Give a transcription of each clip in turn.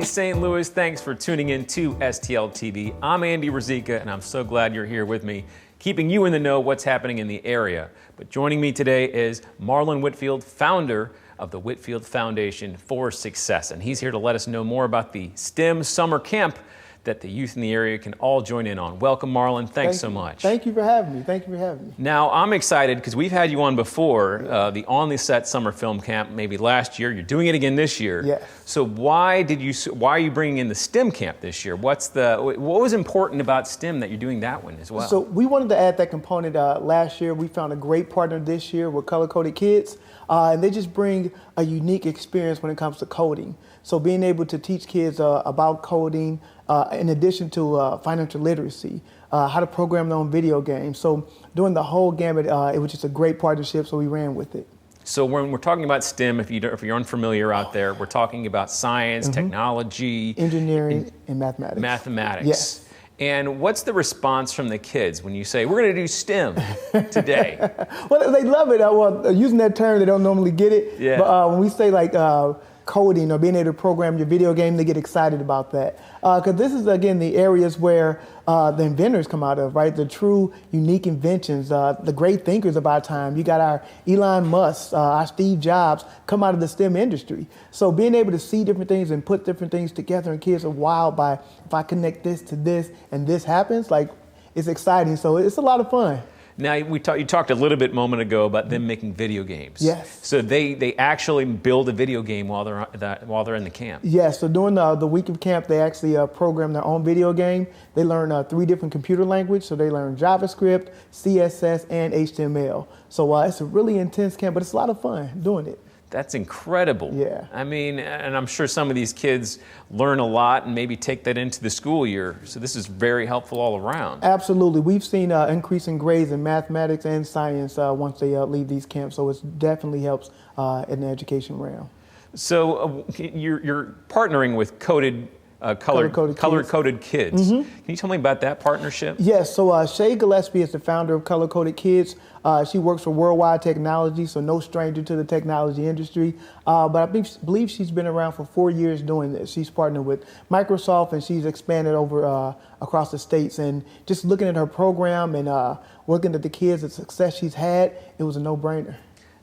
St. Louis, thanks for tuning in to STL TV. I'm Andy Rizika, and I'm so glad you're here with me, keeping you in the know what's happening in the area. But joining me today is Marlon Whitfield, founder of the Whitfield Foundation for Success. And he's here to let us know more about the STEM summer camp that the youth in the area can all join in on. Welcome, Marlon. Thanks so much. Thank you for having me. Thank you for having me. Now, I'm excited because we've had you on before, the On the Set Summer Film Camp, maybe last year. You're doing it again this year. Yes. So why are you bringing in the STEM camp this year? What was important about STEM that you're doing that one as well? So we wanted to add that component last year. We found a great partner this year with Color Coded Kids, and they just bring a unique experience when it comes to coding. So being able to teach kids about coding, in addition to financial literacy, how to program their own video games. So doing the whole gamut, it was just a great partnership, so we ran with it. So when we're talking about STEM, if you're unfamiliar out there, we're talking about science, technology, engineering, and mathematics. Mathematics. Yes. And what's the response from the kids when you say, we're going to do STEM today? Well, they love it. Well, using that term, they don't normally get it. Yeah. But when we say like coding or being able to program your video game, they get excited about that. Because this is, again, the areas where the inventors come out of, right? The true unique inventions, the great thinkers of our time. You got our Elon Musk, our Steve Jobs come out of the STEM industry. So being able to see different things and put different things together, and kids are wild by, if I connect this to this and this happens, like, it's exciting. So it's a lot of fun. Now, you talked a little bit a moment ago about them making video games. Yes. So they actually build a video game while they're in the camp. Yes. So during the week of camp, they actually program their own video game. They learn 3 different computer languages. So they learn JavaScript, CSS, and HTML. So it's a really intense camp, but it's a lot of fun doing it. That's incredible. Yeah. I mean, and I'm sure some of these kids learn a lot and maybe take that into the school year. So this is very helpful all around. Absolutely. We've seen increase in grades in mathematics and science once they leave these camps. So it definitely helps in the education realm. So you're partnering with color-coded kids. Can you tell me about that partnership? Yes, so Shay Gillespie is the founder of Color Coded Kids. She works for Worldwide Technology, so no stranger to the technology industry. But I believe she's been around for 4 years doing this. She's partnered with Microsoft, and she's expanded over across the states. And just looking at her program and looking at the kids, the success she's had, it was a no-brainer.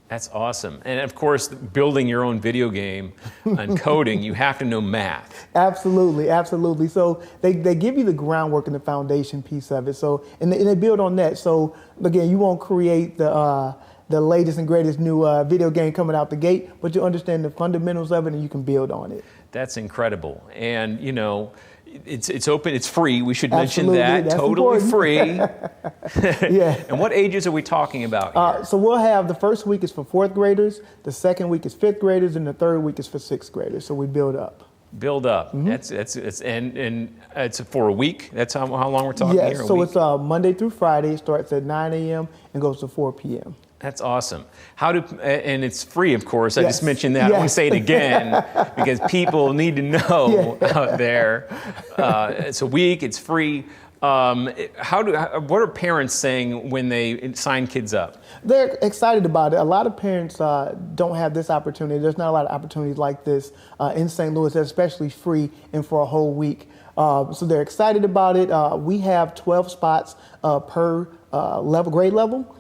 That's awesome. And of course, building your own video game and coding, you have to know math. Absolutely, absolutely. So they give you the groundwork and the foundation piece of it. So and they build on that. So again, you won't create the latest and greatest new video game coming out the gate, but you understand the fundamentals of it and you can build on it. That's incredible. And you know, it's open, it's free. We should Absolutely. mention that. That's totally important. free. Yeah. And what ages are we talking about here? So we'll have the first week is for 4th graders, the second week is 5th graders, and the third week is for 6th graders. So we build up. Build up. And it's for a week. That's how long we're talking here. Yes. So it's Monday through Friday. It starts at 9 a.m. and goes to 4 p.m. That's awesome. And it's free, of course. I Yes. just mentioned that. Yes. I want to say it again because people need to know out there. It's a week. It's free. What are parents saying when they sign kids up? They're excited about it. A lot of parents don't have this opportunity. There's not a lot of opportunities like this in St. Louis, especially free and for a whole week. So they're excited about it. We have 12 spots per grade level.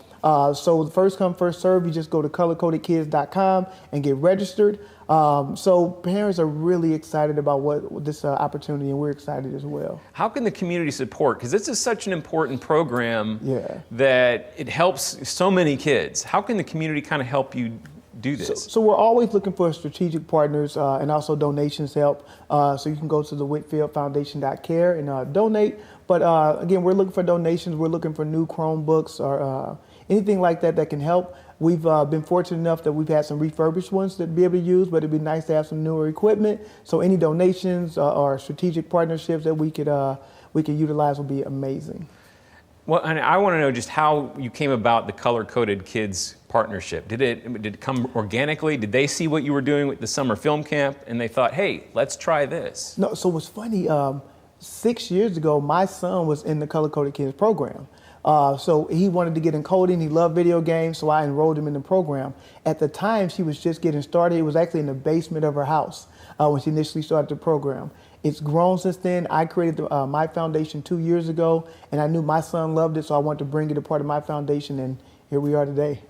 So the first come, first serve, you just go to colorcodedkids.com and get registered. So parents are really excited about what this opportunity, and we're excited as well. How can the community support? Because this is such an important program that it helps so many kids. How can the community kind of help you do this? So we're always looking for strategic partners and also donations help. So you can go to the whitfieldfoundation.care and donate. But again, we're looking for donations. We're looking for new Chromebooks or anything like that that can help. We've been fortunate enough that we've had some refurbished ones to be able to use, but it'd be nice to have some newer equipment. So any donations or strategic partnerships that we could utilize would be amazing. Well, and I want to know just how you came about the Color Coded Kids partnership. Did it come organically? Did they see what you were doing with the summer film camp and they thought, hey, let's try this? No, so what's funny, 6 years ago, my son was in the Color Coded Kids program. So he wanted to get in coding. He loved video games, so I enrolled him in the program. At the time, she was just getting started. It was actually in the basement of her house. when she initially started the program. It's grown since then. I created my foundation 2 years ago, and I knew my son loved it, so I wanted to bring it a part of my foundation, and here we are today.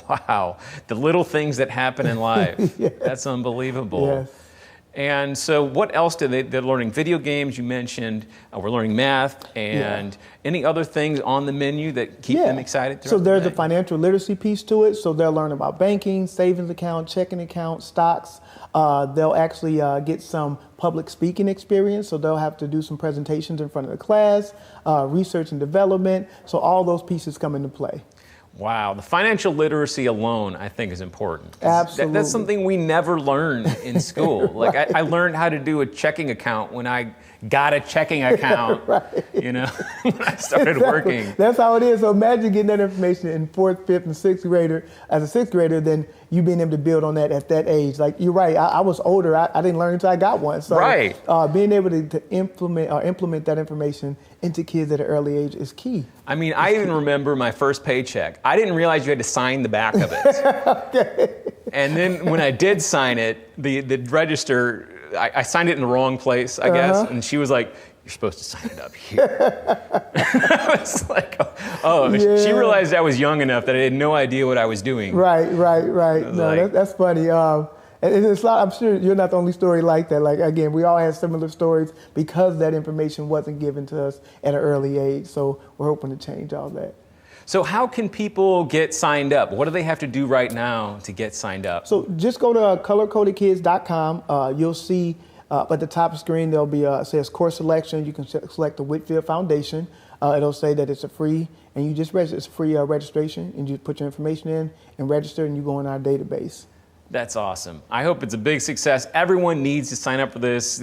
Wow, the little things that happen in life. Yes. That's unbelievable. Yes. And so what else they're learning? Video games, you mentioned. We're learning math, and any other things on the menu that keep them excited? So there's the a financial literacy piece to it. So they'll learn about banking, savings account, checking account, stocks. They'll actually get some public speaking experience. So they'll have to do some presentations in front of the class, research and development. So all those pieces come into play. Wow, the financial literacy alone, I think, is important. Absolutely. That's something we never learned in school. Like, Right. I learned how to do a checking account when I got a checking account, Right. you know, when I started working. That's how it is. So imagine getting that information in 4th, 5th, and 6th grader. As a 6th grader, then you being able to build on that at that age. Like, you're right. I was older. I didn't learn until I got one. So Right. Being able to implement that information into kids at an early age is key. I mean, I even remember my first paycheck. I didn't realize you had to sign the back of it. Okay. And then when I did sign it, the register, I signed it in the wrong place, I guess. And she was like, "You're supposed to sign it up here." I was like, oh, Yeah. She realized I was young enough that I had no idea what I was doing. Right. No, like- that's funny. And it's a lot, I'm sure you're not the only story like that. Like, again, we all have similar stories because that information wasn't given to us at an early age. So we're hoping to change all that. So how can people get signed up? What do they have to do right now to get signed up? So just go to colorcodedkids.com. You'll see at the top of the screen, there'll be it says course selection. You can select the Whitfield Foundation. It'll say that it's a free, and you just register. It's a free registration, and you put your information in and register, and you go in our database. That's awesome. I hope it's a big success. Everyone needs to sign up for this.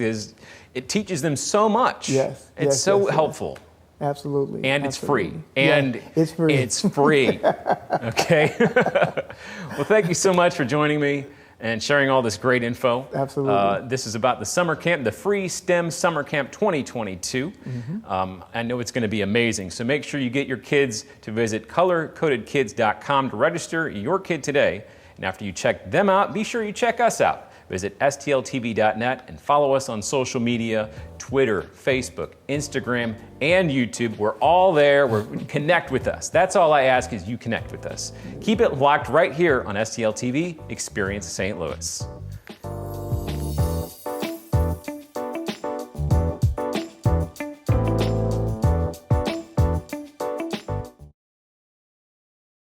It teaches them so much. Yes. It's so helpful. Absolutely. And Absolutely. it's free. And it's free. It's free. Okay. Well, thank you so much for joining me and sharing all this great info. Absolutely. This is about the summer camp, the Free STEM Summer Camp 2022. I know it's going to be amazing. So make sure you get your kids to visit colorcodedkids.com to register your kid today. And after you check them out, be sure you check us out. Visit stltv.net and follow us on social media, Twitter, Facebook, Instagram, and YouTube. We're all there. Connect with us. That's all I ask is you connect with us. Keep it locked right here on STL TV, Experience St. Louis.